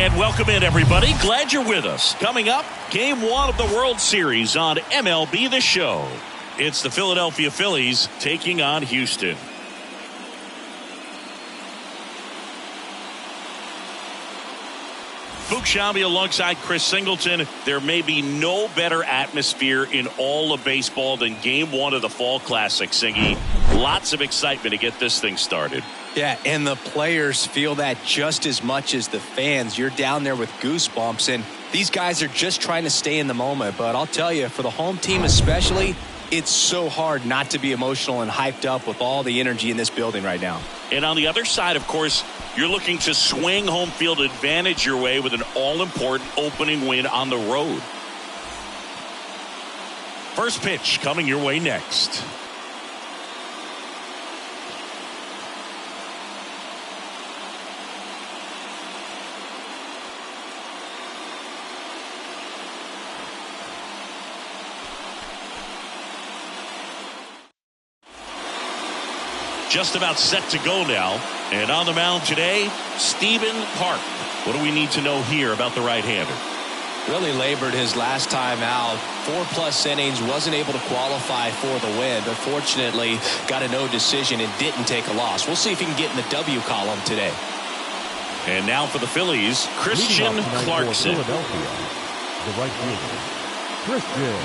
And welcome in, everybody. Glad you're with us. Coming up, Game 1 of the World Series on MLB The Show. It's the Philadelphia Phillies taking on Houston. Fuchs Shambi alongside Chris Singleton. There may be no better atmosphere in all of baseball than Game 1 of the Fall Classic, Singy. Lots of excitement to get this thing started. Yeah, and the players feel that just as much as the fans. You're down there with goosebumps, and these guys are just trying to stay in the moment. But I'll tell you, for the home team especially, it's so hard not to be emotional and hyped up with all the energy in this building right now. And on the other side, of course, you're looking to swing home field advantage your way with an all-important opening win on the road. First pitch coming your way next. Just about set to go now. And on the mound today, Stephen Park. What do we need to know here about the right-hander? Really labored his last time out. 4+ innings, wasn't able to qualify for the win, but fortunately got a no decision and didn't take a loss. We'll see if he can get in the W column today. And now for the Phillies, Christian Clarkson. Philadelphia, the right fielder, Christian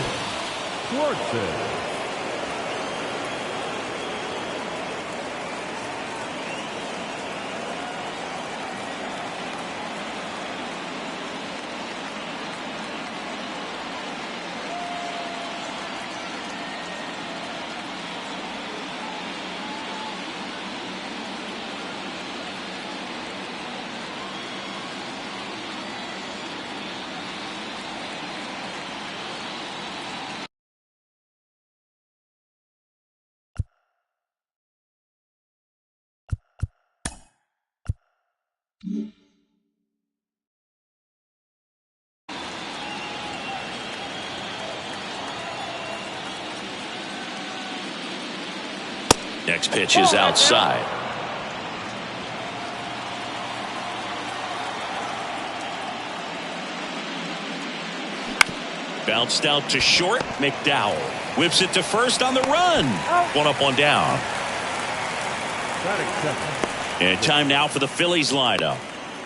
Clarkson. Next pitch is outside. Bounced out to short. McDowell whips it to first on the run. One up, one down. And time now for the Phillies lineup.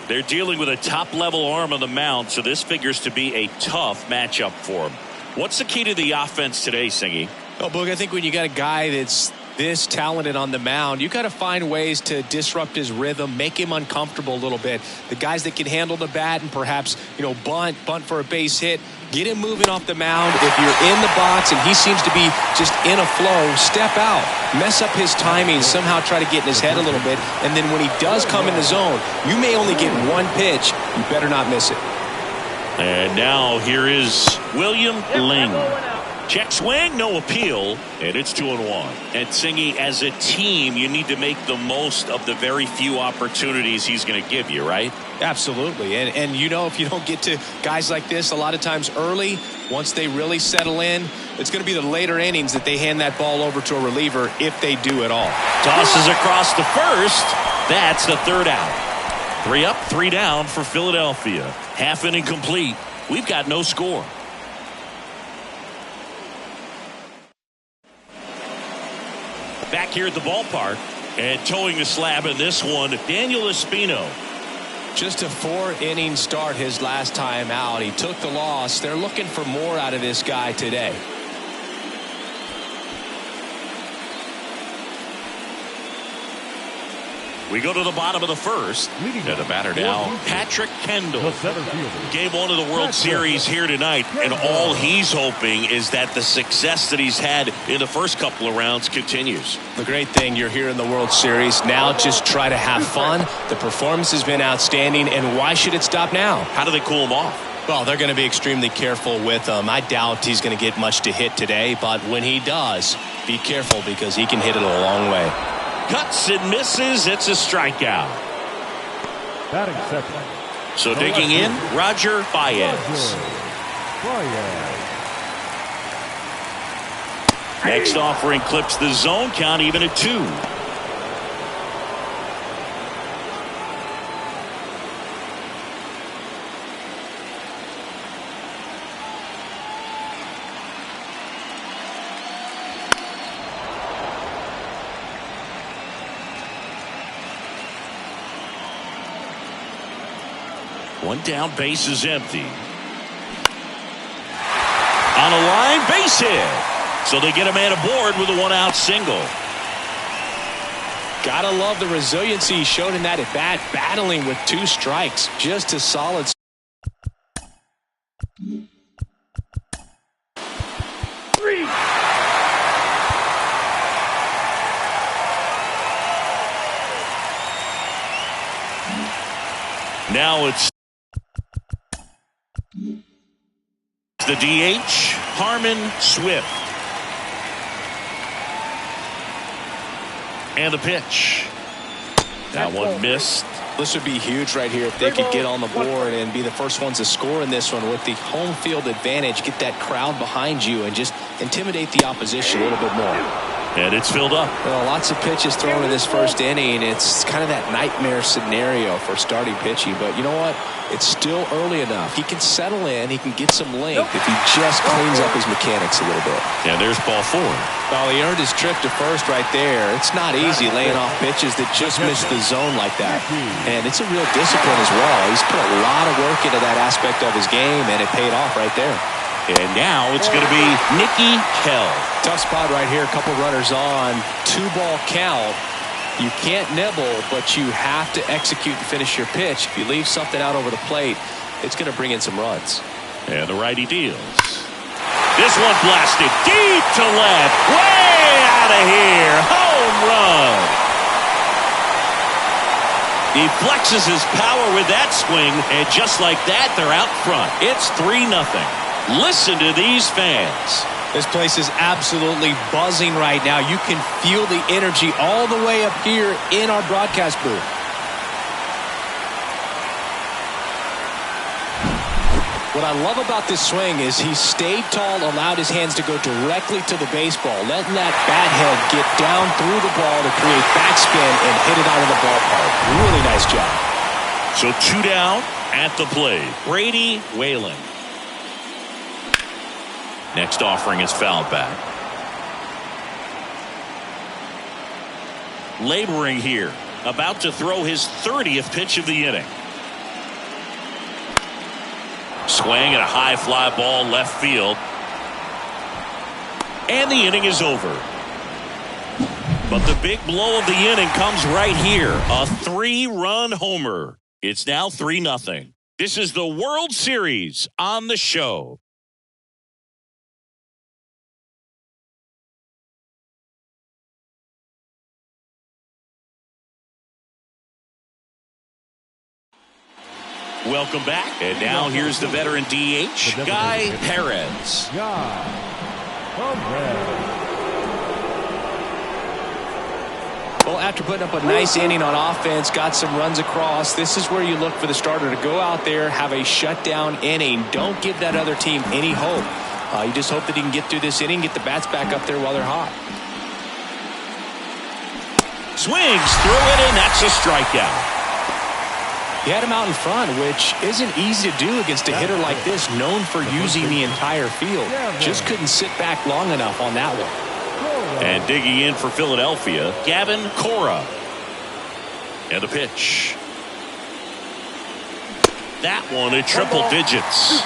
They're dealing with a top-level arm on the mound, so this figures to be a tough matchup for them. What's the key to the offense today, Singy? Well, Boog, I think when you got a guy that's this talented on the mound, you got to find ways to disrupt his rhythm, make him uncomfortable a little bit. The guys that can handle the bat and perhaps, bunt for a base hit, get him moving off the mound. If you're in the box and he seems to be just in a flow, step out, mess up his timing, somehow try to get in his head a little bit. And then when he does come in the zone, you may only get one pitch. You better not miss it. And now here is William Ling. Check swing, no appeal, and it's 2-1. And Singy, as a team, you need to make the most of the very few opportunities he's going to give you, right? Absolutely. And if you don't get to guys like this a lot of times early, once they really settle in, it's going to be the later innings that they hand that ball over to a reliever if they do at all. Tosses across the first. That's the third out. 3 up, 3 down for Philadelphia. Half inning complete. We've got no score. Back here at the ballpark and towing the slab in this one, Daniel Espino. Just a 4-inning start his last time out. He took the loss. They're looking for more out of this guy today. We go to the bottom of the first. And the batter now, Patrick Kendall. Game 1 of the World Series here tonight, and all he's hoping is that the success that he's had in the first couple of rounds continues. The great thing, you're here in the World Series. Now just try to have fun. The performance has been outstanding, and why should it stop now? How do they cool him off? Well, they're going to be extremely careful with him. I doubt he's going to get much to hit today, but when he does, be careful because he can hit it a long way. Cuts and misses. It's a strikeout. Batting second. So digging in, Roger Baez. Next offering clips the zone count even at 2. One down, base is empty. On a line, base hit. So they get a man aboard with a one-out single. Gotta love the resiliency he showed in that at bat, battling with 2 strikes. Just a solid. Now it's the DH, Harmon Swift. And the pitch. That one missed. This would be huge right here if they could get on the board and be the first ones to score in this one with the home field advantage. Get that crowd behind you and just intimidate the opposition a little bit more. And it's filled up. Well, lots of pitches thrown in this first inning. It's kind of that nightmare scenario for starting pitching. But you know what? It's still early enough. He can settle in. He can get some length if he just cleans up his mechanics a little bit. And there's ball 4. Well, he earned his trip to first right there. It's not easy laying off pitches that just miss the zone like that. And it's a real discipline as well. He's put a lot of work into that aspect of his game, and it paid off right there. And now it's going to be Nicky Kell. Tough spot right here. A couple runners on. 2-ball count. You can't nibble, but you have to execute and finish your pitch. If you leave something out over the plate, it's going to bring in some runs. And the righty deals. This one blasted deep to left. Way out of here. Home run. He flexes his power with that swing, and just like that, they're out front. It's 3-0. Listen to these fans. This place is absolutely buzzing right now. You can feel the energy all the way up here in our broadcast booth. What I love about this swing is he stayed tall, allowed his hands to go directly to the baseball, letting that bat head get down through the ball to create backspin and hit it out of the ballpark. Really nice job. So 2 down at the plate. Brady Whalen. Next offering is fouled back. Laboring here. About to throw his 30th pitch of the inning. Swing and a high fly ball left field. And the inning is over. But the big blow of the inning comes right here. A 3-run homer. It's now 3-0. This is the World Series on the show. Welcome back. And now here's the veteran DH, Guy Perez. Well, after putting up a nice inning on offense, got some runs across, this is where you look for the starter to go out there, have a shutdown inning. Don't give that other team any hope. You just hope that he can get through this inning, get the bats back up there while they're hot. Swings through it, and that's a strikeout. He had him out in front, which isn't easy to do against a hitter like this, known for using the entire field. Just couldn't sit back long enough on that one. And digging in for Philadelphia, Gavin Cora. And the pitch. That one at triple digits.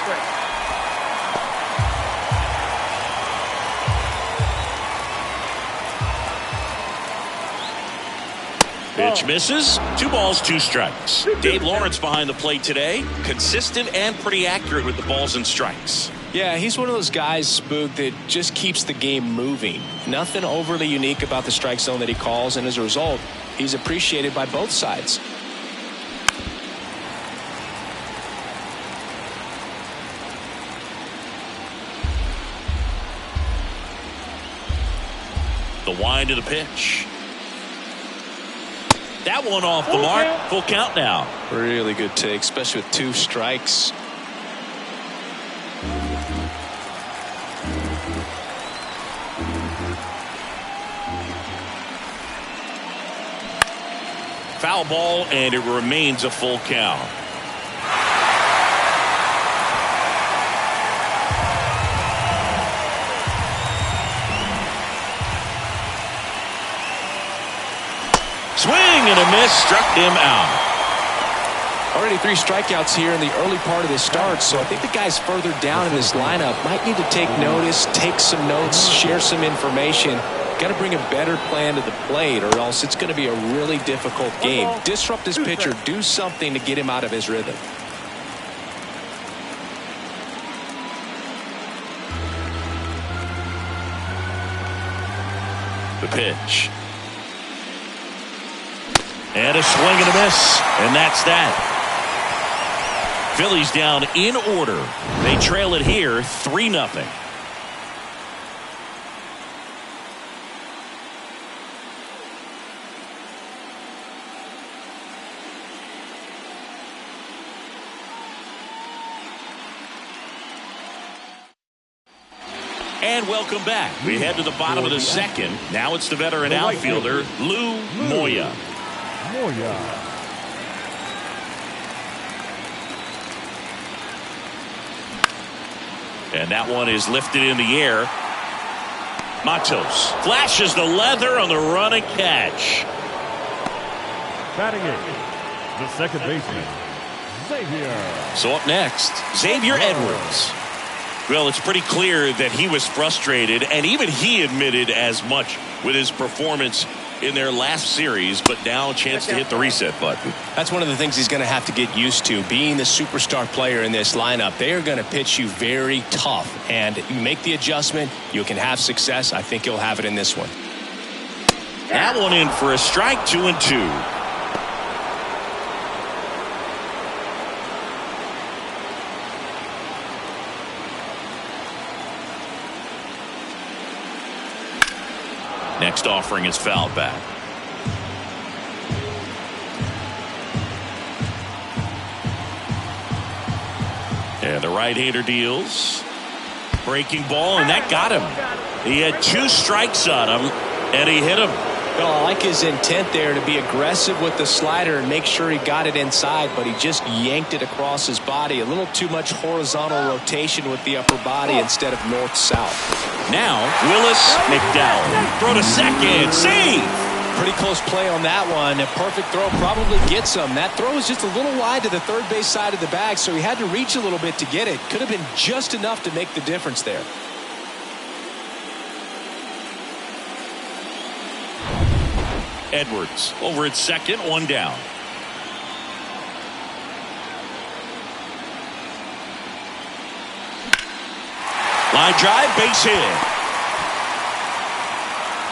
Pitch misses. 2 balls, 2 strikes. Dave Lawrence behind the plate today. Consistent and pretty accurate with the balls and strikes. Yeah, he's one of those guys, Spook, that just keeps the game moving. Nothing overly unique about the strike zone that he calls, and as a result, he's appreciated by both sides. The wind to the pitch. That one off the mark. Full count now. Really good take, especially with 2 strikes. Foul ball, and it remains a full count. Swing and a miss, struck him out. Already 3 strikeouts here in the early part of this start, so I think the guys further down in this lineup might need to take notice, take some notes, share some information. Got to bring a better plan to the plate, or else it's going to be a really difficult game. Disrupt this pitcher, do something to get him out of his rhythm. The pitch. And a swing and a miss, and that's that. Phillies down in order. They trail it here 3-0. And welcome back. We head to the bottom of the second. Now it's the veteran outfielder, Lou Moya. And that one is lifted in the air. Matos flashes the leather on the running catch. Batting it, the second baseman, Xavier. So up next, Xavier Edwards. Well, it's pretty clear that he was frustrated, and even he admitted as much with his performance in their last series, but now a chance to hit the reset button. That's one of the things he's going to have to get used to, being the superstar player in this lineup. They are going to pitch you very tough, and you make the adjustment, you can have success. I think you'll have it in this one. That one in for a strike, 2-2. Next offering is fouled back. And the right-hander deals. Breaking ball, and that got him. He had 2 strikes on him, and he hit him. Well, I like his intent there to be aggressive with the slider and make sure he got it inside, but he just yanked it across his body. A little too much horizontal rotation with the upper body instead of north-south. Now, Willis McDowell. Throw to second. Save! Pretty close play on that one. A perfect throw probably gets him. That throw was just a little wide to the third base side of the bag, so he had to reach a little bit to get it. Could have been just enough to make the difference there. Edwards over at second, 1 down. Line drive, base hit.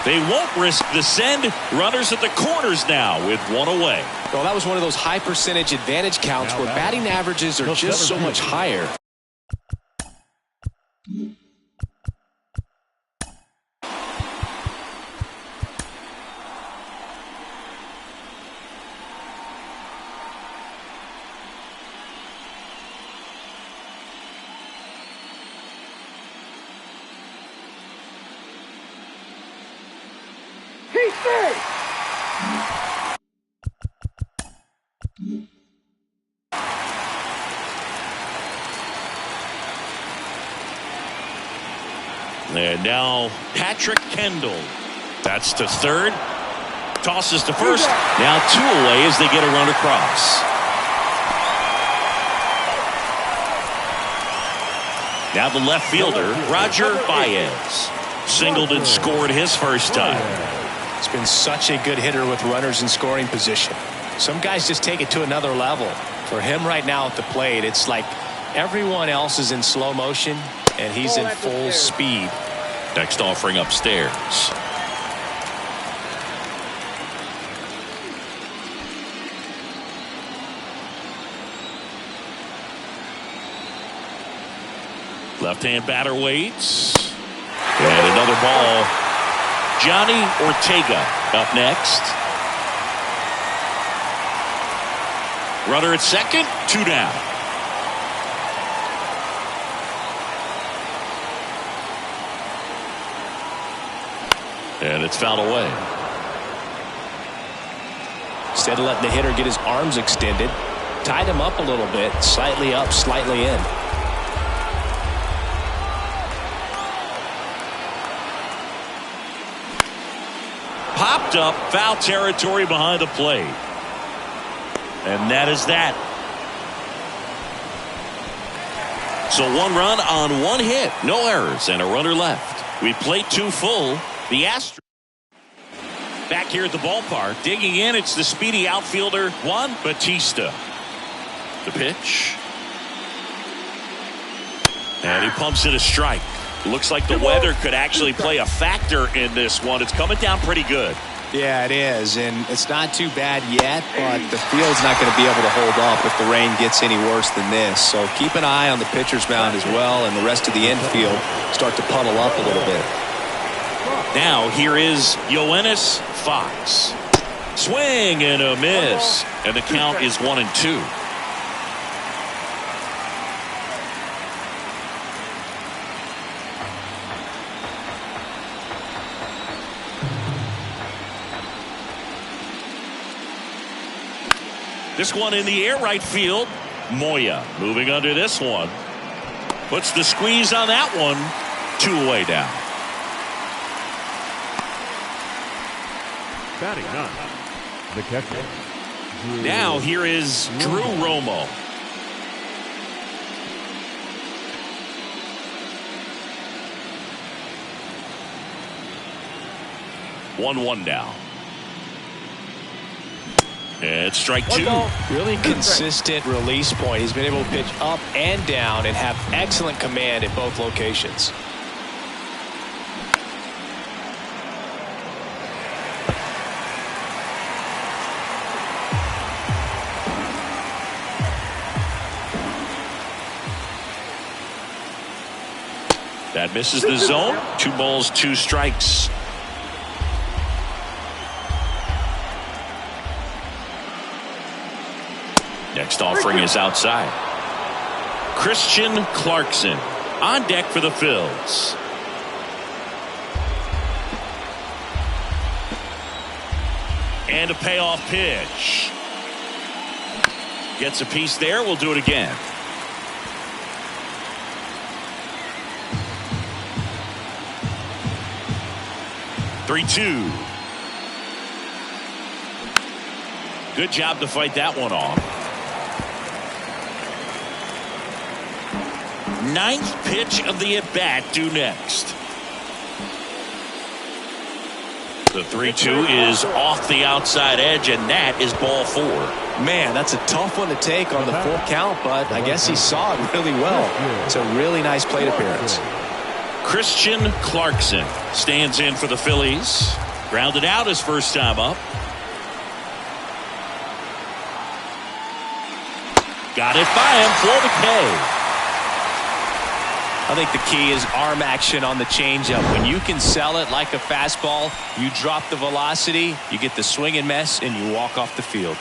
They won't risk the send. Runners at the corners now with 1 away. Well, that was one of those high percentage advantage counts where batting averages are just so much higher. And now Patrick Kendall. That's to third. Tosses to first. Now 2 away as they get a run across. Now the left fielder, Roger Baez. Singled and scored his first time. It's been such a good hitter with runners in scoring position. Some guys just take it to another level. For him right now at the plate, it's like everyone else is in slow motion and he's in full speed. Next offering upstairs. Left-hand batter waits. And another ball. Johnny Ortega up next. Runner at second, 2 down. And it's fouled away. Instead of letting the hitter get his arms extended, tied him up a little bit, slightly up, slightly in. Popped up, foul territory behind the plate. And that is that. So 1 run on 1 hit, no errors, and a runner left. We played 2 full. The Astros back here at the ballpark. Digging in, it's the speedy outfielder Juan Bautista. The pitch. And he pumps in a strike. Looks like the weather could actually play a factor in this one. It's coming down pretty good. Yeah, it is, and it's not too bad yet, but the field's not going to be able to hold up if the rain gets any worse than this. So keep an eye on the pitcher's mound as well, and the rest of the infield start to puddle up a little bit. Now here is Yoenis Fox. Swing and a miss, and the count is 1-2. This one in the air, right field. Moya moving under this one. Puts the squeeze on that one. 2 away down. Batting 9, the catcher. Now here is Drew Romo. One now. And strike 2. Really consistent release point. He's been able to pitch up and down and have excellent command at both locations. That misses the zone. 2 balls, 2 strikes. Next offering is outside. Christian Clarkson on deck for the Phils. And a payoff pitch. Gets a piece there. We'll do it again. Three-two. Good job to fight that one off. 9th pitch of the at-bat due next. The 3-2 is off the outside edge, and that is ball 4. Man, that's a tough one to take on the full count, but I guess he saw it really well. It's a really nice plate appearance. Christian Clarkson stands in for the Phillies. Grounded out his first time up. Got it by him for the K. I think the key is arm action on the changeup. When you can sell it like a fastball, you drop the velocity, you get the swing and miss, and you walk off the field.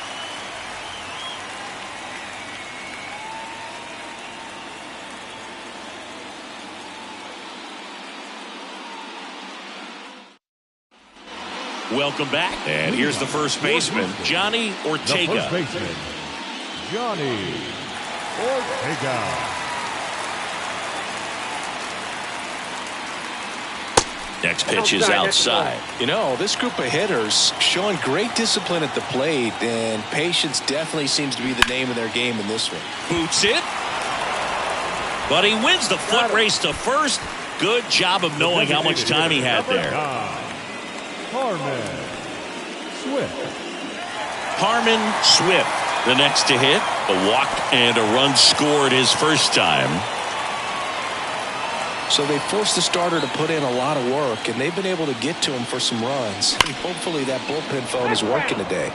Welcome back. And here's the first baseman, Johnny Ortega. The first baseman, Johnny Ortega. Next pitch is outside. You know, this group of hitters showing great discipline at the plate, and patience definitely seems to be the name of their game in this one. Boots it. But he wins the foot race to first. Good job of knowing how much time he had there. Harmon Swift. Harmon Swift, the next to hit. A walk and a run scored his first time. So they forced the starter to put in a lot of work, and they've been able to get to him for some runs. Hopefully that bullpen phone is working today.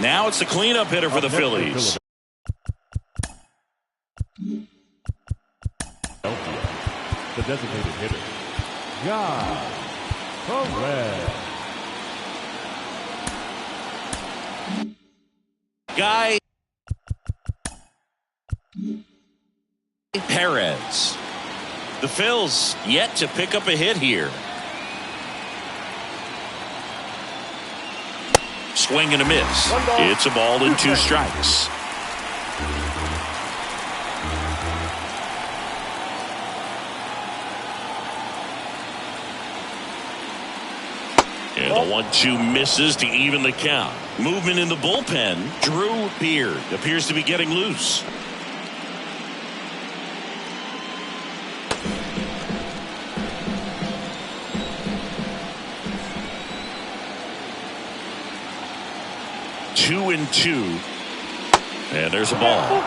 Now it's the cleanup hitter for the Phillies. The designated hitter, Guy Perez. Guy Perez. The Phils yet to pick up a hit here. Swing and a miss. It's a ball and 2 strikes. And the 1-2 misses to even the count. Movement in the bullpen. Drew Beard appears to be getting loose. Two and two. And there's a ball.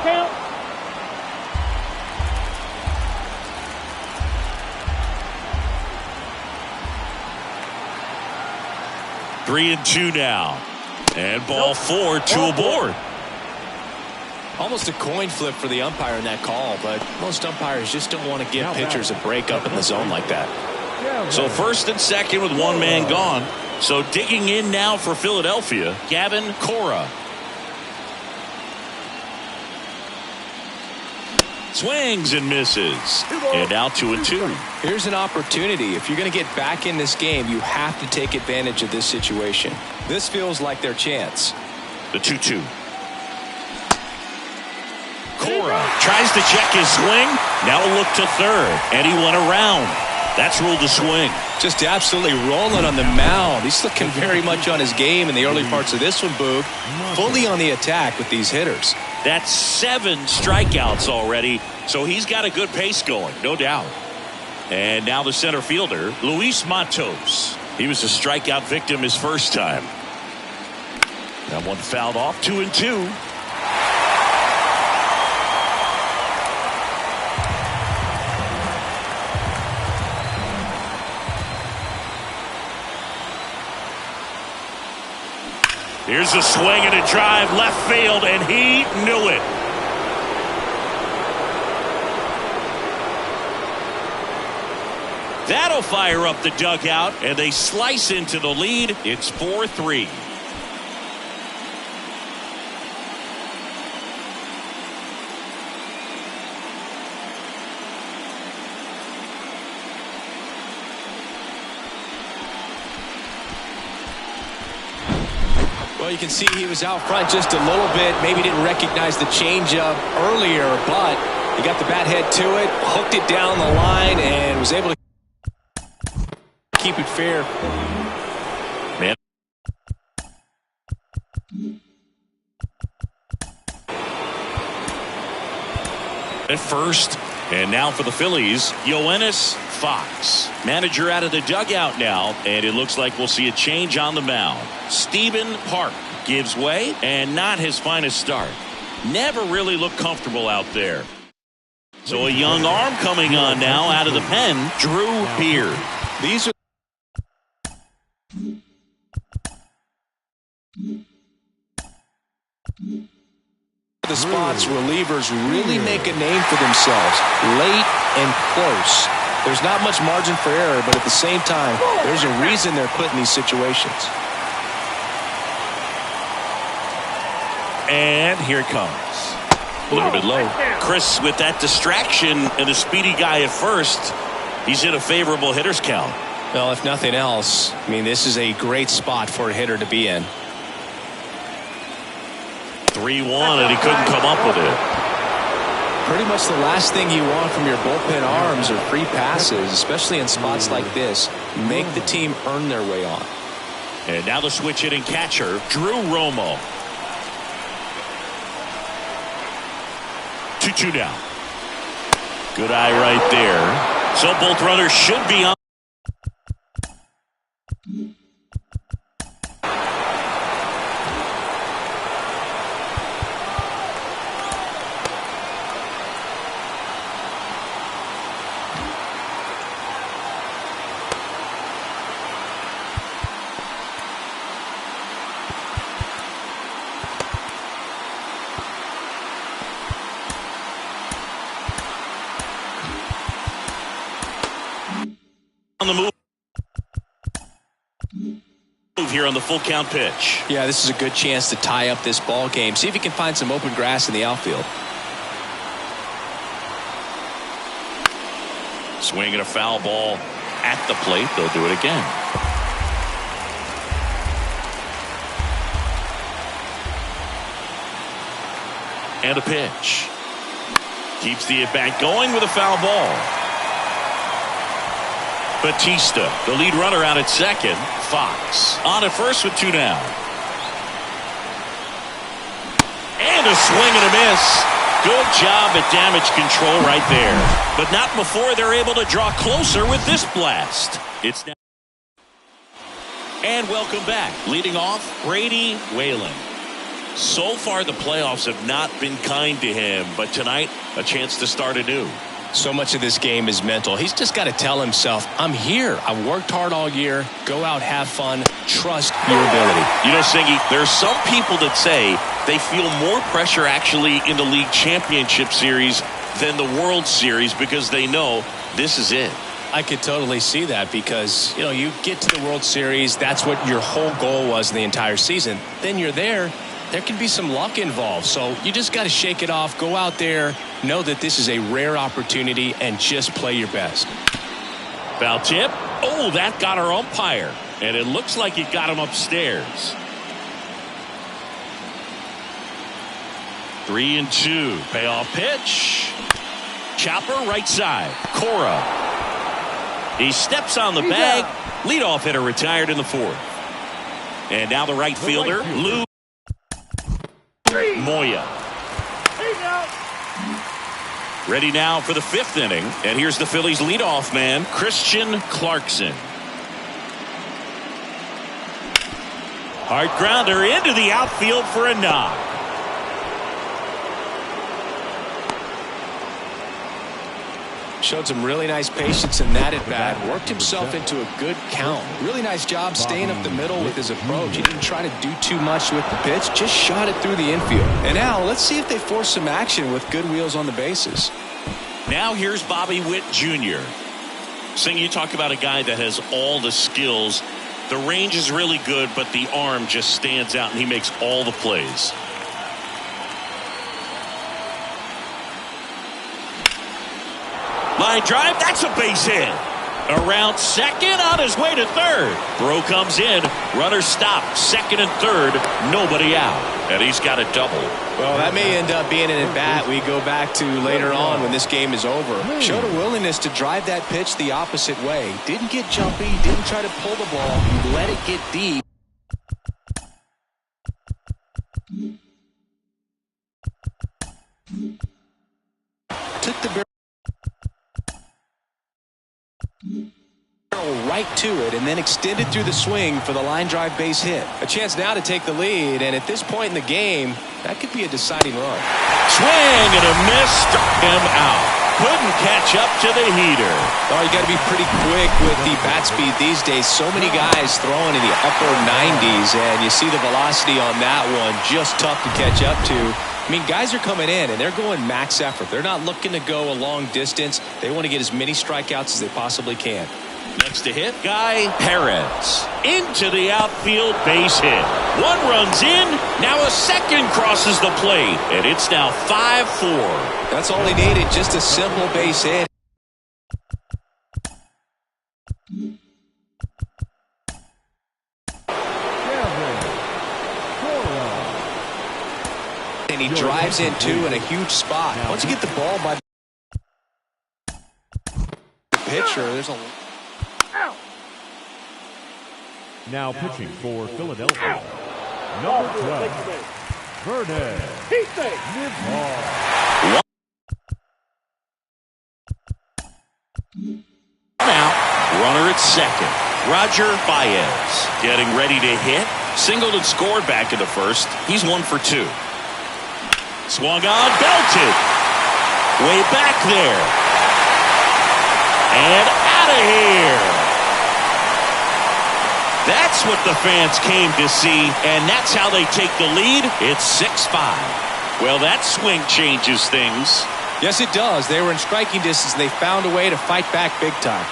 3-2 now. And ball 4, 2 aboard. Almost a coin flip for the umpire in that call, but most umpires just don't want to give pitchers a break up in the zone like that. So first and second with one man gone. So digging in now for Philadelphia, Gavin Cora. Swings and misses. And now 2-2. Here's an opportunity. If you're going to get back in this game, you have to take advantage of this situation. This feels like their chance. The 2-2. Cora tries to check his swing. Now a look to third. And he went around. That's ruled a swing. Just absolutely rolling on the mound. He's looking very much on his game in the early parts of this one, Boog. Fully on the attack with these hitters. That's 7 strikeouts already, so he's got a good pace going, no doubt. And now the center fielder, Luis Matos. He was a strikeout victim his first time. That one fouled off. 2-2. Here's a swing and a drive left field, and he knew it. That'll fire up the dugout, and they slice into the lead. It's 4-3. Well, you can see he was out front just a little bit. Maybe didn't recognize the changeup earlier, but he got the bat head to it, hooked it down the line, and was able to keep it fair. Man. At first, and now for the Phillies, Yoenis Fox. Manager out of the dugout now, and it looks like we'll see a change on the mound. Stephen Park gives way, and not his finest start. Never really looked comfortable out there. So a young arm coming on now out of the pen, Drew Beard. These are the spots relievers really make a name for themselves, late and close. There's not much margin for error, but at the same time, there's a reason they're put in these situations. And here it comes. A little bit low. Chris, with that distraction and the speedy guy at first, he's in a favorable hitter's count. Well, if nothing else, I mean, this is a great spot for a hitter to be in. 3-1, and he couldn't come up with it. Pretty much the last thing you want from your bullpen arms are free passes, especially in spots like this. Make the team earn their way on. And now the switch hitting catcher, Drew Romo. 2-2 now. Good eye right there. So both runners should be on. On the move here on the full count pitch. Yeah, this is a good chance to tie up this ball game. See if you can find some open grass in the outfield. Swinging a foul ball at the plate. They'll do it again. And a pitch. Keeps the at-bat going with a foul ball. Batista, the lead runner out at second. Fox on at first with 2 down. And a swing and a miss. Good job at damage control right there. But not before they're able to draw closer with this blast. It's now. And welcome back. Leading off, Brady Whalen. So far, the playoffs have not been kind to him, but tonight, a chance to start anew. So much of this game is mental. He's just got to tell himself, I'm here. I've worked hard all year. Go out, have fun, trust your ability. You know, Singy, there are some people that say they feel more pressure actually in the league championship series than the World Series because they know this is it. I could totally see that because, you know, you get to the World Series, that's what your whole goal was in the entire season. Then you're there. There can be some luck involved, so you just got to shake it off, go out there, know that this is a rare opportunity, and just play your best. Foul tip. Oh, that got our umpire, and it looks like it got him upstairs. 3-2. Payoff pitch. Chopper right side. Cora. He steps on the bag. Leadoff hitter retired in the 4th. And now the right fielder, Lou Moya. Ready now for the 5th inning. And here's the Phillies leadoff man, Christian Clarkson. Hard grounder into the outfield for a knock. Showed some really nice patience in that at bat. Worked himself into a good count. Really nice job staying up the middle with his approach. He didn't try to do too much with the pitch. Just shot it through the infield. And now let's see if they force some action with good wheels on the bases. Now here's Bobby Witt Jr. Sing, you talk about a guy that has all the skills. The range is really good, but the arm just stands out and he makes all the plays. Line drive, that's a base hit. Around second, on his way to third. Throw comes in, runner stopped, second and third, nobody out. And he's got a double. Well, that may end up being an at-bat we go back to later on when this game is over. Showed a willingness to drive that pitch the opposite way. Didn't get jumpy, didn't try to pull the ball. He let it get deep. Took the barrel right to it and then extended through the swing for the line drive base hit. A chance now to take the lead, and at this point in the game, that could be a deciding run. Swing and a miss, struck him out. Couldn't catch up to the heater. Oh, you got to be pretty quick with the bat speed these days. So many guys throwing in the upper 90s, and you see the velocity on that one, just tough to catch up to. I mean, guys are coming in, and they're going max effort. They're not looking to go a long distance. They want to get as many strikeouts as they possibly can. Next to hit, Guy Perez. Into the outfield, base hit. One runs in, now a second crosses the plate, and it's now 5-4. That's all he needed, just a simple base hit. And he drives in two in a huge spot. Once you get the ball by the pitcher, there's a... Now pitching for Philadelphia, number 12, Verde Midball. Out, runner at second. Roger Baez getting ready to hit. Singled and scored back in the first. He's 1 for 2. Swung on, belted. Way back there. And out of here. That's what the fans came to see, and that's how they take the lead. It's 6-5. Well, that swing changes things. Yes, it does. They were in striking distance, and they found a way to fight back big time.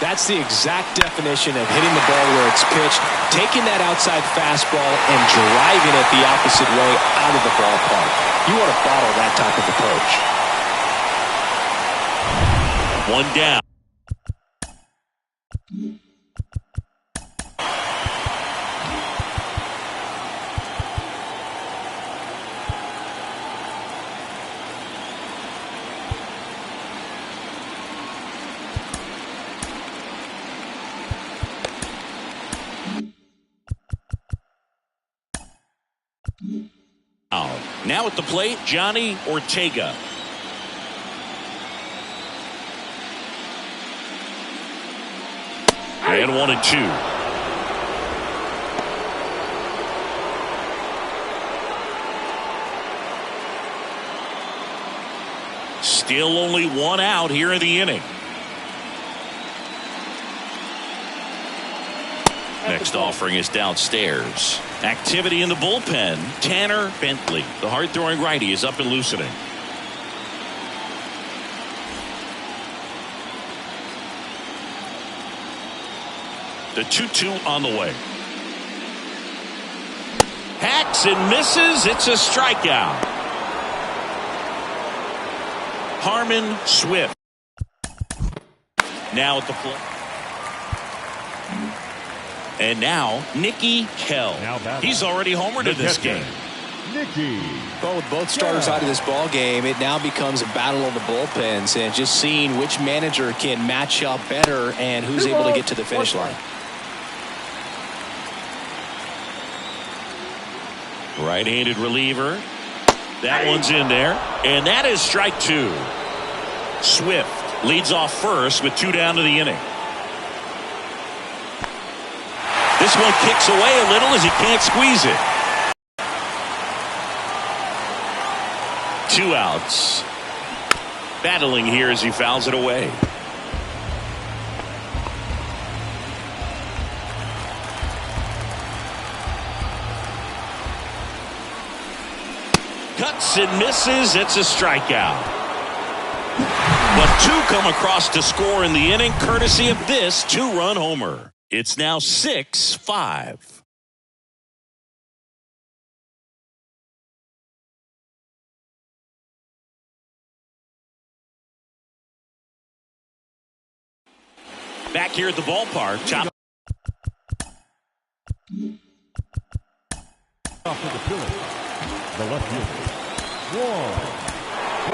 That's the exact definition of hitting the ball where it's pitched, taking that outside fastball and driving it the opposite way out of the ballpark. You want to bottle that type of approach. One down. Now at the plate, Johnny Ortega. And 1-2. Still only one out here in the inning. Next offering is downstairs. Activity in the bullpen. Tanner Bentley, the hard-throwing righty, is up and loosening. The 2-2 on the way. Hacks and misses. It's a strikeout. Harmon Swift. Now at the plate. And now Nicky Kell. He's already homered in this game. Nicky. Well, with both starters out of this ball game, it now becomes a battle of the bullpens and just seeing which manager can match up better and who's able to get to the finish line. Right-handed reliever. That one's in there. And that is strike two. Swift leads off first with 2 down to the inning. This one kicks away a little as he can't squeeze it. 2 outs. Battling here as he fouls it away. Cuts and misses. It's a strikeout. But 2 come across to score in the inning courtesy of this 2-run homer. It's now 6-5. Back here at the ballpark. Top. Off to the field. The left fielder.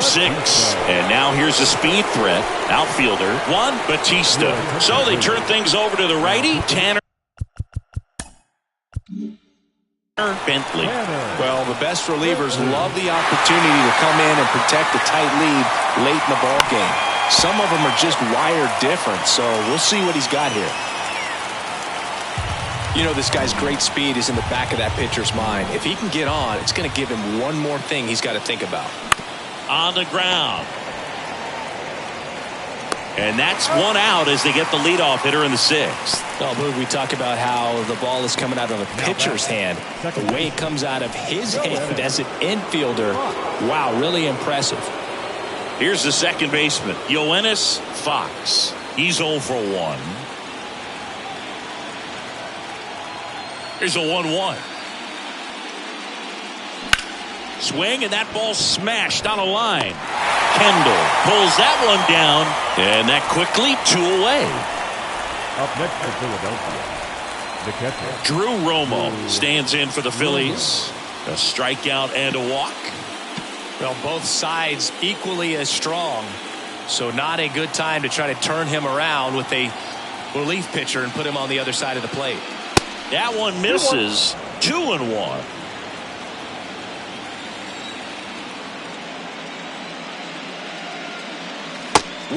6. And now here's a speed threat. Outfielder Juan Bautista. So they turn things over to the righty, Tanner Bentley. Well, the best relievers love the opportunity to come in and protect a tight lead late in the ball game. Some of them are just wired different, so we'll see what he's got here. You know, this guy's great speed is in the back of that pitcher's mind. If he can get on, it's going to give him one more thing he's got to think about. On the ground. And that's 1 out as they get the leadoff hitter in the 6th. Well, Boog, we talk about how the ball is coming out of a pitcher's hand. The way it comes out of his hand as an infielder, wow, really impressive. Here's the second baseman, Yoenis Fox. He's 0 for 1. Here's a 1-1. Swing, and that ball smashed on a line. Kendall pulls that one down, and that quickly 2 away. Up next for Philadelphia, the catcher. Drew Romo stands in for the Phillies. A strikeout and a walk. Well, both sides equally as strong, so not a good time to try to turn him around with a relief pitcher and put him on the other side of the plate. That one misses. 2-1.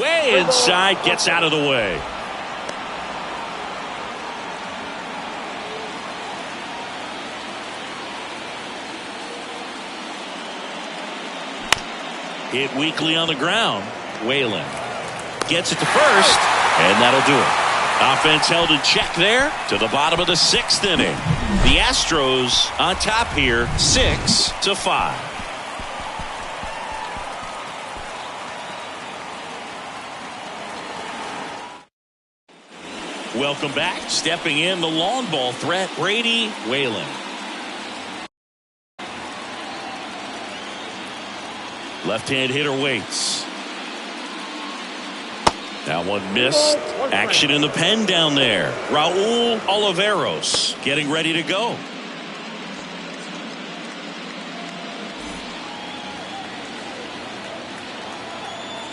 Way inside, gets out of the way. Hit weakly on the ground. Whalen gets it to first, and that'll do it. Offense held in check there to the bottom of the 6th inning. The Astros on top here, 6-5. Welcome back. Stepping in, the long ball threat, Brady Whalen. Left-hand hitter waits. That one missed. Action in the pen down there. Raul Oliveros getting ready to go.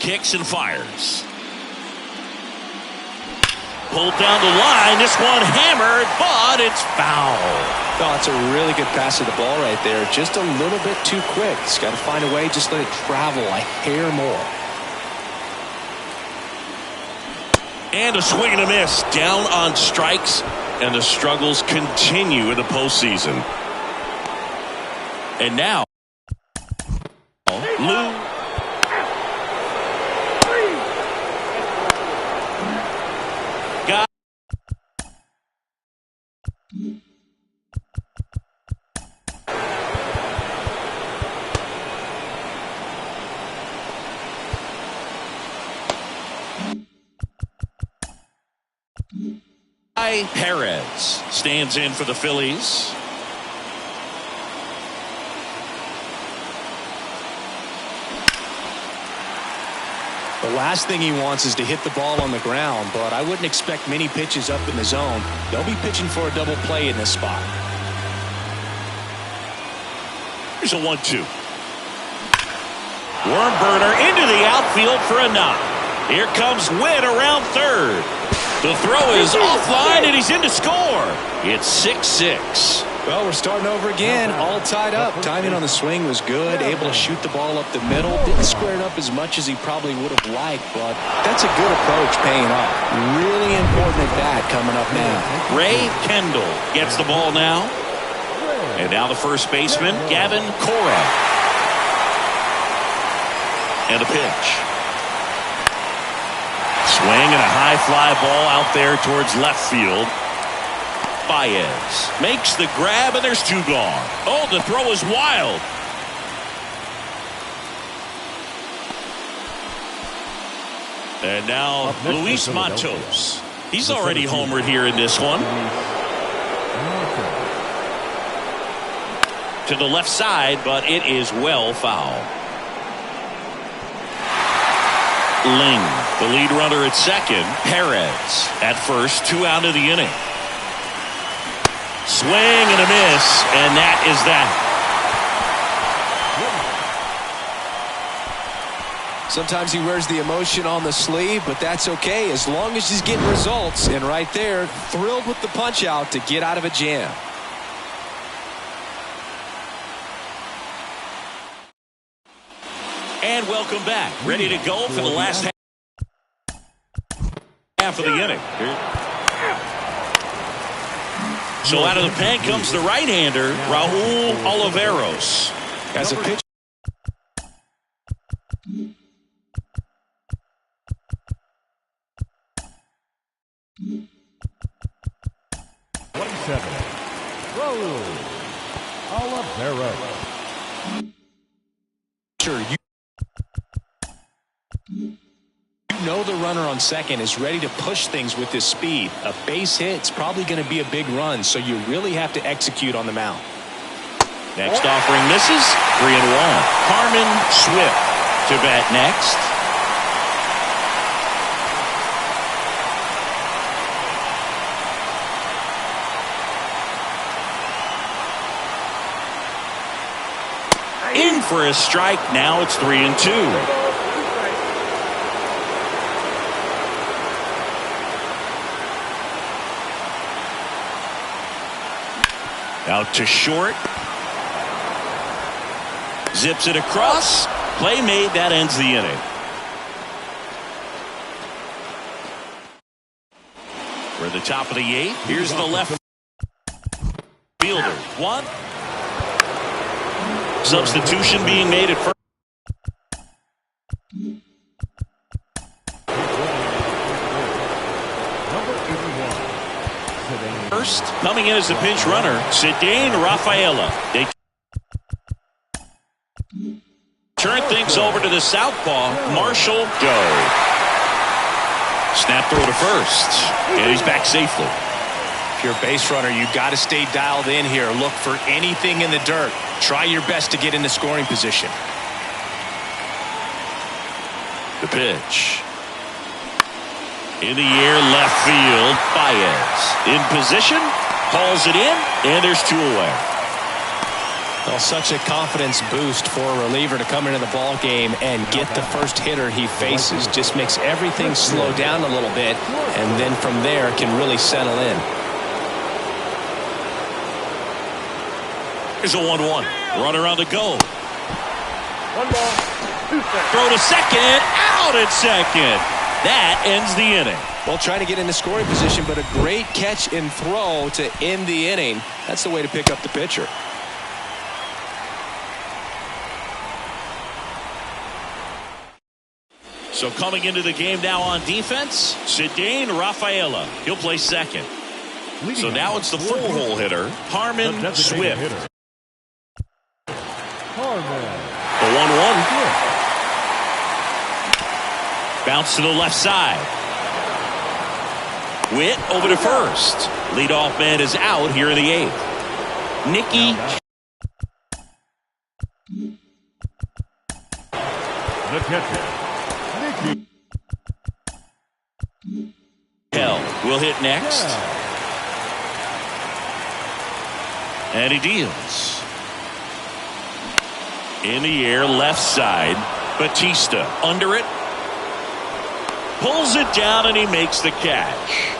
Kicks and fires. Pulled down the line. This one hammered, but it's foul. Oh, it's a really good pass of the ball right there. Just a little bit too quick. He's got to find a way, just let it travel a hair more. And a swing and a miss. Down on strikes, and the struggles continue in the postseason. And now, Lou. Got Perez stands in for the Phillies. The last thing he wants is to hit the ball on the ground, but I wouldn't expect many pitches up in the zone. They'll be pitching for a double play in this spot. Here's a 1-2. Worm burner into the outfield for a knock. Here comes Witt around third. The throw is offline, and he's in to score. It's 6-6. Well, we're starting over again, all tied up. Timing on the swing was good, able to shoot the ball up the middle. Didn't square it up as much as he probably would have liked, but that's a good approach paying off. Really important at bat coming up now. Ray Kendall gets the ball now. And now the first baseman, Gavin Cora. And a pitch. Swing and a high fly ball out there towards left field. Baez makes the grab, and there's two gone. Oh, the throw is wild. And now Luis Matos. He's already homered here in this one. To the left side, but it is well foul. Ling, the lead runner at second. Perez at first, 2 out of the inning. Swing and a miss, and that is that. Sometimes he wears the emotion on the sleeve, but that's okay as long as he's getting results. And right there, thrilled with the punch out to get out of a jam. And welcome back. Ready to go for the last half of the inning. So out of the pen comes the right-hander, Raul Oliveros. As a pitch. Raul Oliveros. Sure, you know the runner on second is ready to push things with his speed. A base hit's probably going to be a big run, so you really have to execute on the mound. Next offering misses. 3-1. Harmon Swift to bat next. In for a strike. Now it's 3-2. Out to short. Zips it across. Play made. That ends the inning. We're at the top of the 8th. Here's the left fielder. 1. Substitution being made at first. First, coming in as a pinch runner, Cedane Rafaela. They turn things over to the southpaw, Marshall Doe. Snap throw to first, and he's back safely. If you're a base runner, you've got to stay dialed in here. Look for anything in the dirt. Try your best to get into scoring position. The pitch. In the air, left field, Baez. In position, hauls it in, and there's 2 away. Well, such a confidence boost for a reliever to come into the ball game and get the first hitter he faces. Just makes everything slow down a little bit, and then from there can really settle in. Here's a 1-1. Runner on the go. 1 ball, 2 strikes. Throw to second. Out at second. That ends the inning. Well, trying to get into scoring position, but a great catch and throw to end the inning. That's the way to pick up the pitcher. So coming into the game now on defense, Cedane Rafaela. He'll play second. So now it's the full-hole hitter, Harmon Swift. Harmon. The 1-1. Bounce to the left side. Witt over to first. Leadoff man is out here in the 8th. Nicky. The catcher, Nicky. Hell will hit next. And he deals. In the air, left side. Batista under it. Pulls it down and he makes the catch.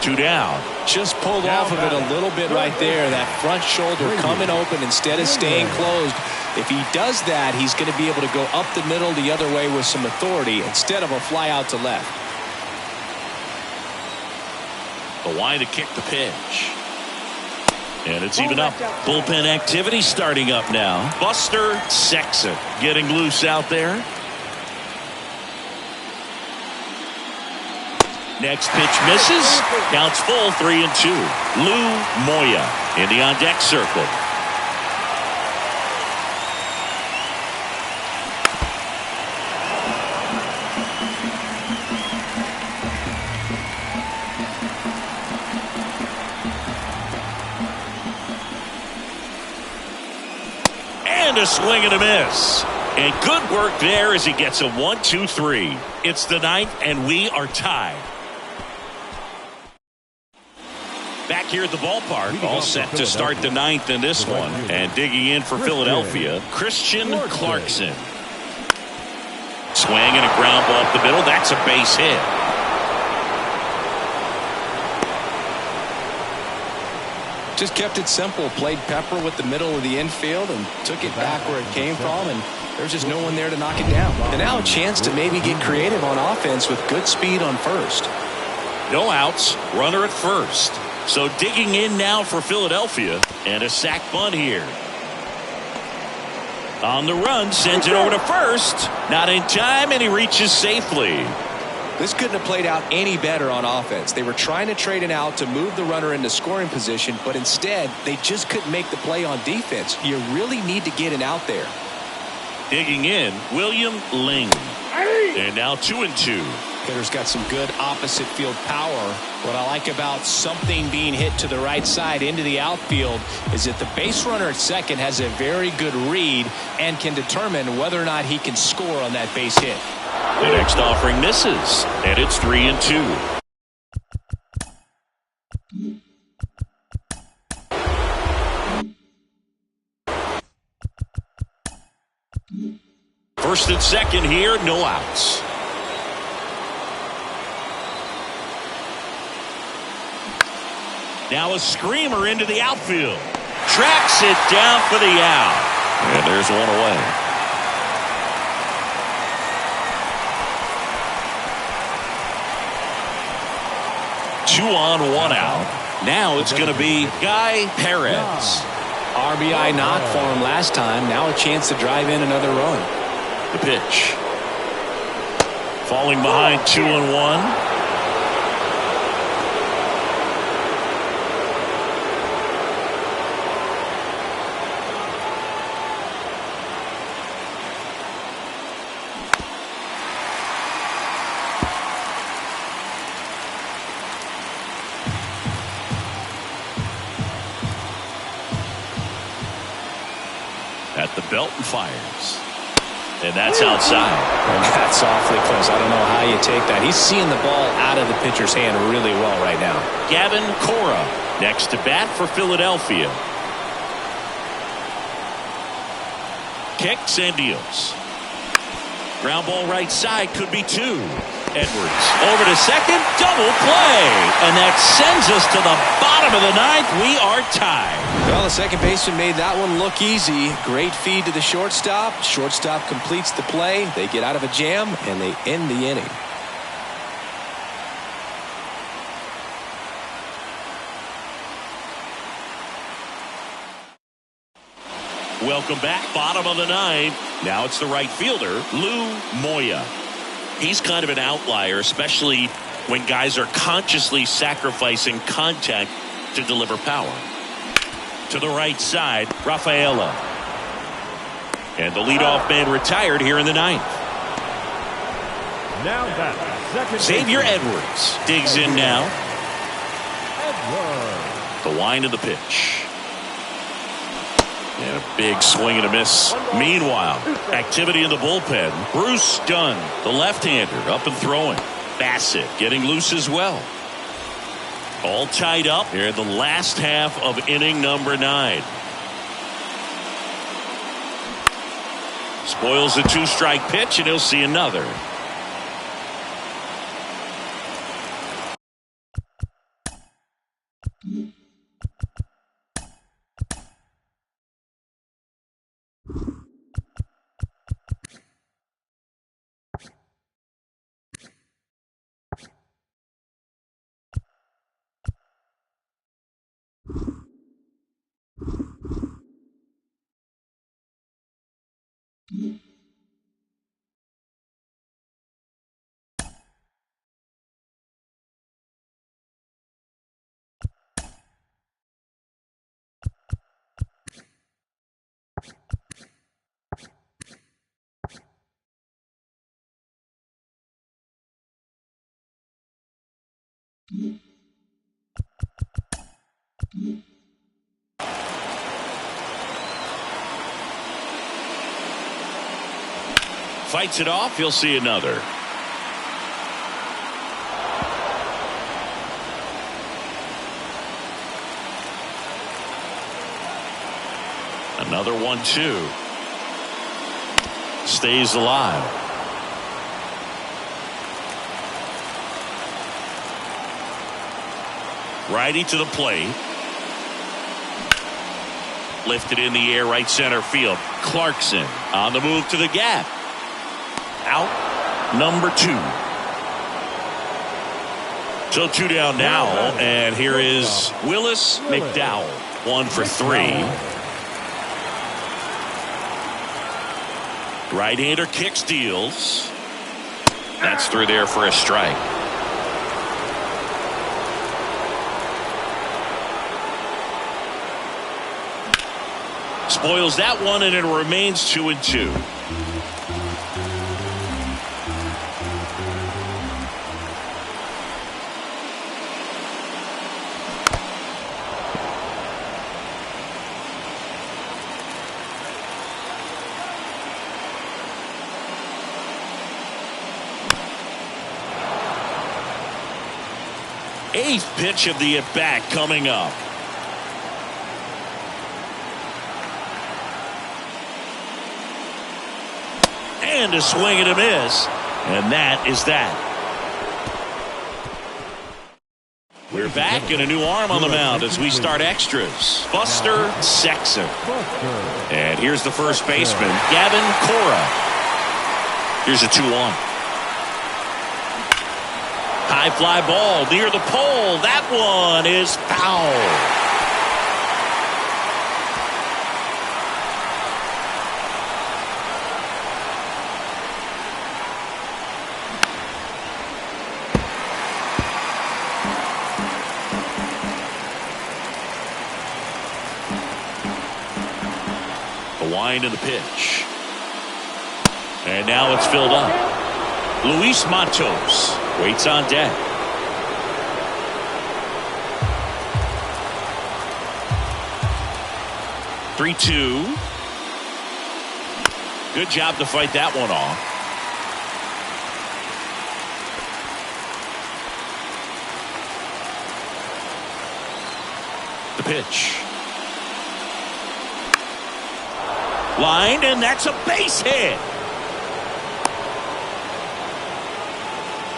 2 down. Just pulled off of it a little bit right there. That front shoulder coming open instead of staying closed. If he does that, he's going to be able to go up the middle the other way with some authority instead of a fly out to left. The line to kick the pitch. And it's even up. Bullpen activity starting up now. Buster Sexton getting loose out there. Next pitch misses. Counts full, 3-2. Lou Moya in the on-deck circle. And a swing and a miss. And good work there as he gets a 1-2-3. It's the 9th, and we are tied. Back here at the ballpark, all set to start the 9th in this one. And digging in for Philadelphia, Christian Clarkson. Swing and a ground ball up the middle. That's a base hit. Just kept it simple. Played pepper with the middle of the infield and took it back where it came from. And there's just no one there to knock it down. And now a chance to maybe get creative on offense with good speed on first. No outs. Runner at first. So digging in now for Philadelphia. And a sac bunt here. On the run, sends it over to first. Not in time, and he reaches safely. This couldn't have played out any better on offense. They were trying to trade an out to move the runner into scoring position, but instead, they just couldn't make the play on defense. You really need to get an out there. Digging in, William Ling. And now 2-2. Hitter's got some good opposite field power. What I like about something being hit to the right side into the outfield is that the base runner at second has a very good read and can determine whether or not he can score on that base hit. The next offering misses, and it's 3-2. First and second here, no outs. Now a screamer into the outfield. Tracks it down for the out. And there's one away. Two on, one out. Now it's going to be Guy Perez. RBI knock for him last time. Now a chance to drive in another run. The pitch. Falling behind 2-1. At the belt and fires. And that's outside. That's awfully close. I don't know how you take that. He's seeing the ball out of the pitcher's hand really well right now. Gavin Cora next to bat for Philadelphia. Kicks and deals. Ground ball right side, could be 2. Edwards over to second, double play, and that sends us to the bottom of the ninth. We are tied. Well, the second baseman made that one look easy. Great feed to the shortstop. Shortstop completes the play. They get out of a jam, and they end the inning. Welcome back, bottom of the ninth. Now it's the right fielder, Lou Moya. He's kind of an outlier, especially when guys are consciously sacrificing contact to deliver power. To the right side, Rafaela. And the leadoff man retired here in the ninth. Now that second Xavier baseman. Edwards digs in now. Edwards. The wind of the pitch. And a big swing and a miss. Meanwhile, activity in the bullpen. Bruce Dunn, the left-hander, up and throwing. Bassett getting loose as well. All tied up here in the last half of inning number 9. Spoils a 2-strike pitch, and he'll see another. Fights it off. He'll see another. Another 1-2. Stays alive. Righty to the plate. Lifted in the air, right center field. Clarkson on the move to the gap. Out number 2. So 2 down now, and here is Willis McDowell. 1 for 3. Right-hander kick steals. That's through there for a strike. Spoils that one, and it remains 2-2. Eighth pitch of the at-bat coming up. And a swing and a miss. And that is that. We're back, and a new arm on the mound as we start extras. Buster Sexton. And here's the first baseman, Gavin Cora. Here's a 2-1. High fly ball near the pole. That one is foul. The wind of the pitch. And now it's filled up. Luis Matos waits on deck. Three-two. Good job to fight that one off. The pitch. Lined, and that's a base hit.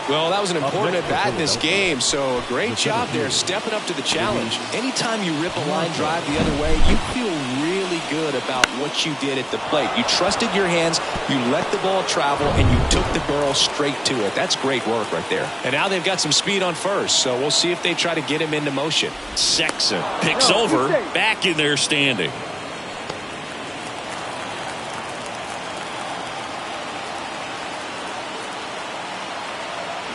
Well, that was an important at-bat in this game, so a great job there stepping up to the challenge. Anytime you rip a line drive the other way, you feel really good about what you did at the plate. You trusted your hands, you let the ball travel, and you took the barrel straight to it. That's great work right there. And now they've got some speed on first, so we'll see if they try to get him into motion. Sexton picks over, back in there standing.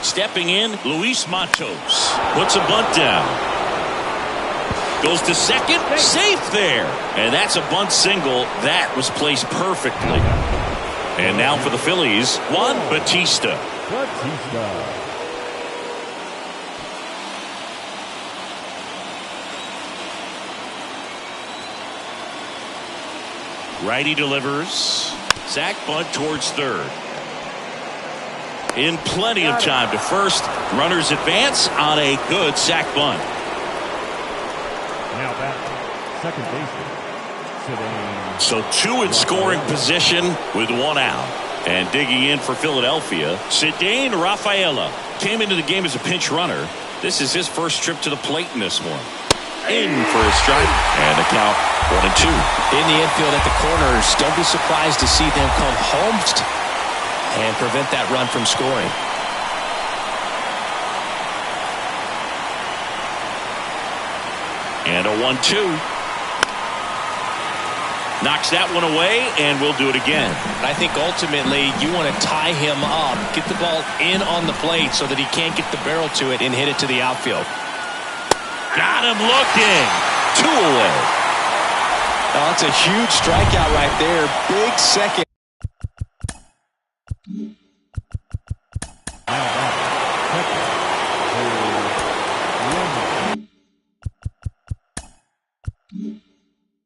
Stepping in, Luis Matos puts a bunt down. Goes to second, safe there. And that's a bunt single. That was placed perfectly. And now for the Phillies, Juan Bautista. Righty delivers. Sack bunt towards third. In plenty of time to first. Runners advance on a good sack bunt. Now back, second baseman. So two in scoring position with one out. And digging in for Philadelphia, Cedane Rafaela came into the game as a pinch runner. This is his first trip to the plate in this one. In for a strike. And the count 1-2. In the infield at the corners, don't be surprised to see them come home and prevent that run from scoring. And a 1-2. Knocks that one away, and we'll do it again. I think ultimately you want to tie him up, get the ball in on the plate so that he can't get the barrel to it and hit it to the outfield. Got him looking. 2 away. Oh, that's a huge strikeout right there. Big second.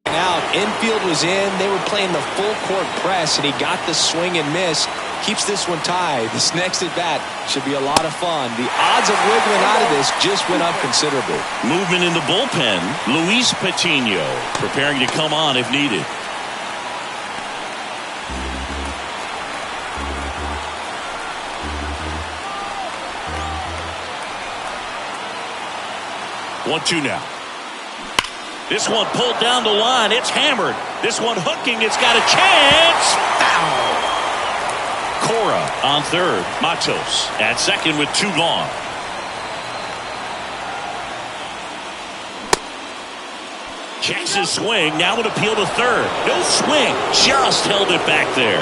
Out, infield was in. They were playing the full court press, and he got the swing and miss. Keeps this one tied. This next at bat should be a lot of fun. The odds of wiggling out of this just went up considerably. Movement in the bullpen. Luis Patino preparing to come on if needed. One-two now. This one pulled down the line. It's hammered. This one hooking. It's got a chance. Foul. Cora on third. Matos at second with 2 gone. Checks his swing. Now an appeal to third. No swing. Just held it back there.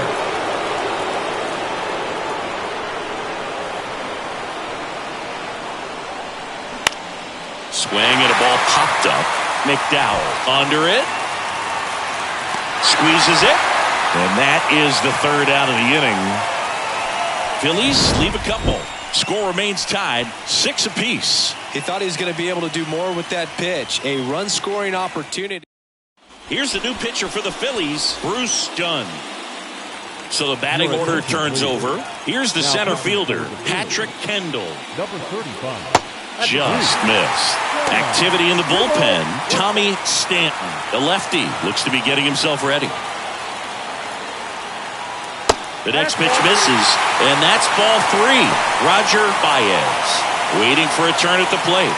Swing and a ball popped up. McDowell under it. Squeezes it. And that is the third out of the inning. Phillies leave a couple. Score remains tied 6 apiece. He thought he was going to be able to do more with that pitch. A run scoring opportunity. Here's the new pitcher for the Phillies, Bruce Dunn. So the batting order turns over. Here's the center fielder, Patrick Kendall. Number 35. Just missed. Activity in the bullpen. Tommy Stanton, the lefty, looks to be getting himself ready. The next pitch misses, and that's ball 3. Roger Baez waiting for a turn at the plate.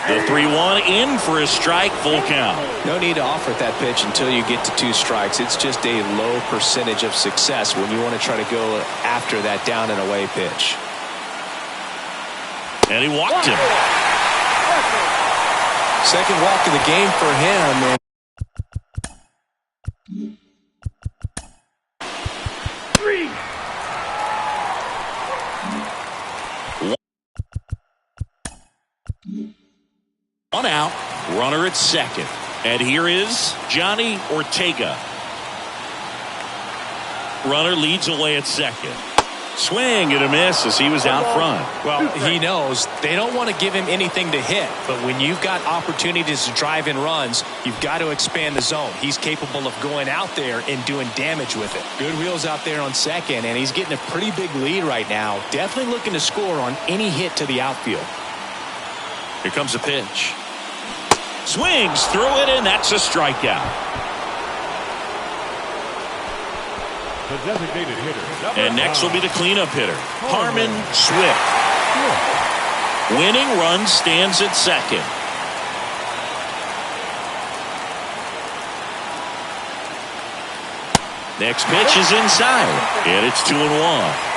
The 3-1 in for a strike, full count. No need to offer that pitch until you get to 2 strikes. It's just a low percentage of success when you want to try to go after that down and away pitch. And he walked him. Second walk of the game for him. One out, runner at second. And here is Johnny Ortega. Runner leads away at second. Swing and a miss as he was out front. Well, he knows they don't want to give him anything to hit, but when you've got opportunities to drive in runs, you've got to expand the zone. He's capable of going out there and doing damage with it. Good wheels out there on second, and he's getting a pretty big lead right now. Definitely looking to score on any hit to the outfield. Here comes a pitch. Swings through it, and that's a strikeout. The designated hitter. And next will be the cleanup hitter, Harmon Swift. Winning run stands at second. Next pitch is inside, and it's 2-1.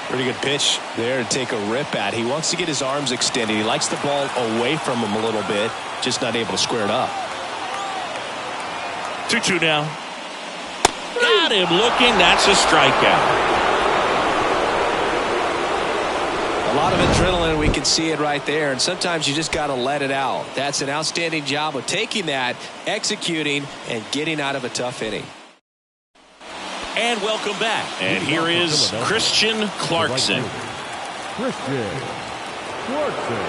Pretty good pitch there to take a rip at. He wants to get his arms extended. He likes the ball away from him a little bit, just not able to square it up. 2-2 now. Got him looking. That's a strikeout. A lot of adrenaline. We can see it right there. And sometimes you just got to let it out. That's an outstanding job of taking that, executing, and getting out of a tough inning. And welcome back. And here is Christian Clarkson. Christian Clarkson.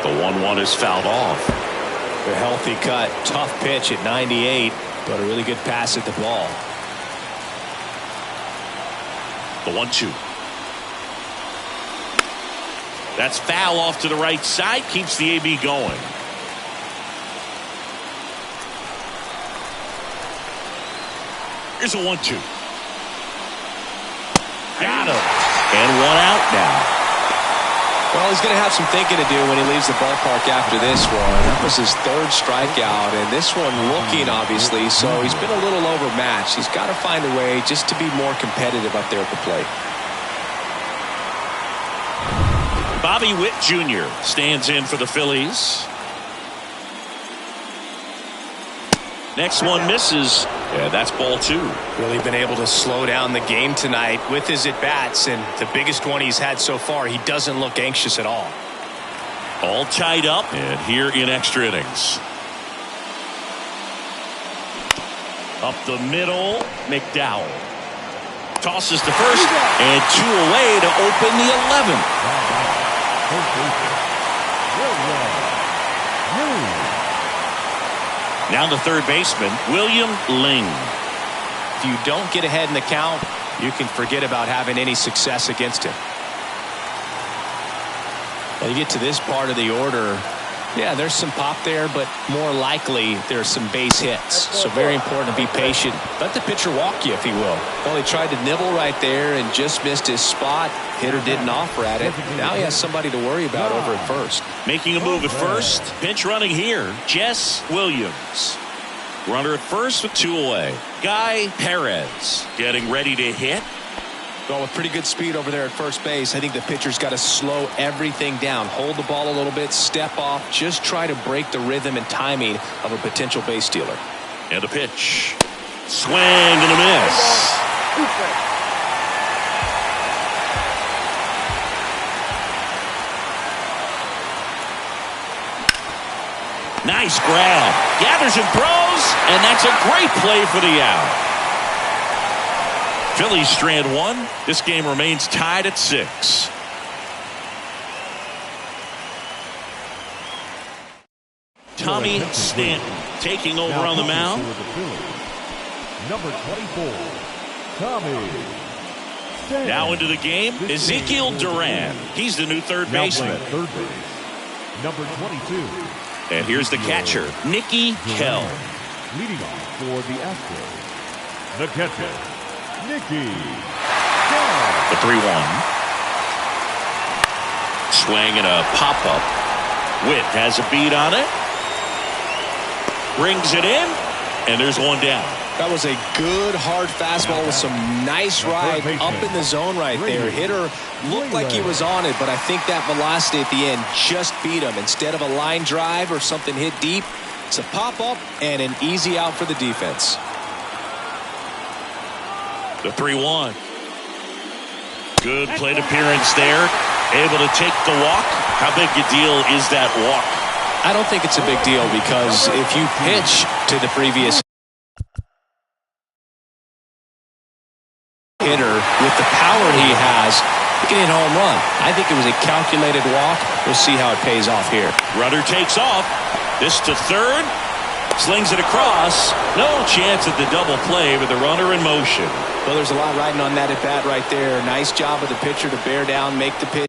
The 1-1 is fouled off. A healthy cut. Tough pitch at 98, but a really good pass at the ball. The 1-2. That's foul off to the right side. Keeps the AB going. Here's a 1-2. Got him. And one out now. Well, he's going to have some thinking to do when he leaves the ballpark after this one. That was his third strikeout, and this one looking, obviously, so he's been a little overmatched. He's got to find a way just to be more competitive up there at the plate. Bobby Witt Jr. stands in for the Phillies. Next one misses. Yeah, that's ball 2. Really been able to slow down the game tonight with his at-bats, and the biggest one he's had so far. He doesn't look anxious at all. All tied up, and here in extra innings. Up the middle, McDowell. Tosses to first, and 2 away to open the 11th. Now the third baseman, William Ling. If you don't get ahead in the count, you can forget about having any success against him. Well, you get to this part of the order, yeah, there's some pop there, but more likely there's some base hits. So very important to be patient. Let the pitcher walk you, if he will. Well, he tried to nibble right there and just missed his spot. Hitter didn't offer at it. Now he has somebody to worry about over at first. Making a move at first. Pinch running here, Jess Williams. Runner at first with 2 away. Guy Perez getting ready to hit. Well, with pretty good speed over there at first base, I think the pitcher's got to slow everything down. Hold the ball a little bit, step off, just try to break the rhythm and timing of a potential base stealer. And a pitch. Swing and a miss. Nice grab. Gathers and throws, and that's a great play for the out. Phillies strand 1. This game remains tied at 6. Tommy Stanton taking over on the mound. Number 24, Tommy Stanton. Now into the game, Ezekiel Duran. He's the new third baseman. Third base, number 22. And here's the catcher, Nicky Kell. Leading off for the Astros, the catcher, Nicky. The 3-1. Swing and a pop-up. Witt has a beat on it. Brings it in, and there's one down. That was a good hard fastball with some nice ride up in the zone right there. Hitter looked like he was on it, but I think that velocity at the end just beat him. Instead of a line drive or something hit deep, it's a pop-up and an easy out for the defense. The 3-1. Good plate appearance there. Able to take the walk. How big a deal is that walk? I don't think it's a big deal because if you pitch to the previous hitter with the power he has, he can hit a home run. I think it was a calculated walk. We'll see how it pays off here. Runner takes off. This to third. Slings it across. No chance at the double play with the runner in motion. Well, there's a lot riding on that at bat right there. Nice job of the pitcher to bear down, make the pitch.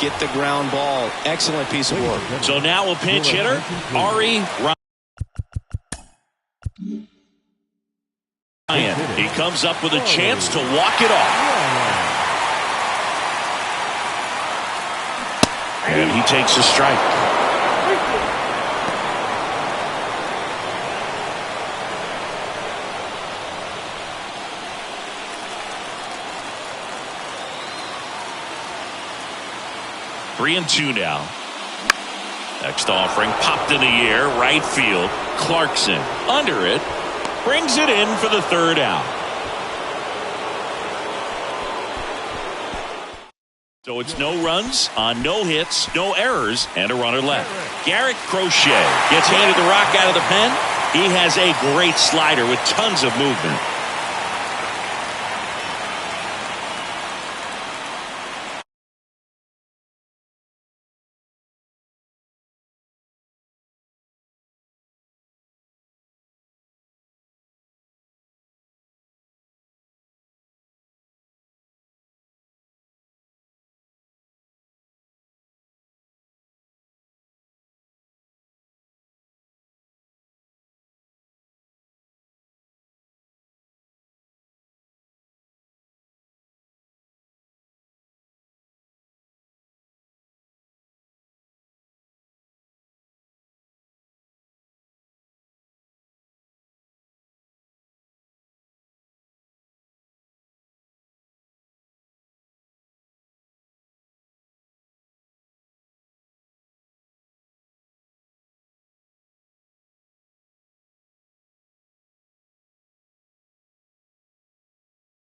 Get the ground ball. Excellent piece of work. So now a pinch hitter, Ari Ryan. He comes up with a chance to walk it off. And he takes a strike. Three and two now. Next offering popped in the air, right field. Clarkson under it, brings it in for the third out. So it's no runs on no hits, no errors, and a runner left. Garrett Crochet gets handed the rock out of the pen. He has a great slider with tons of movement.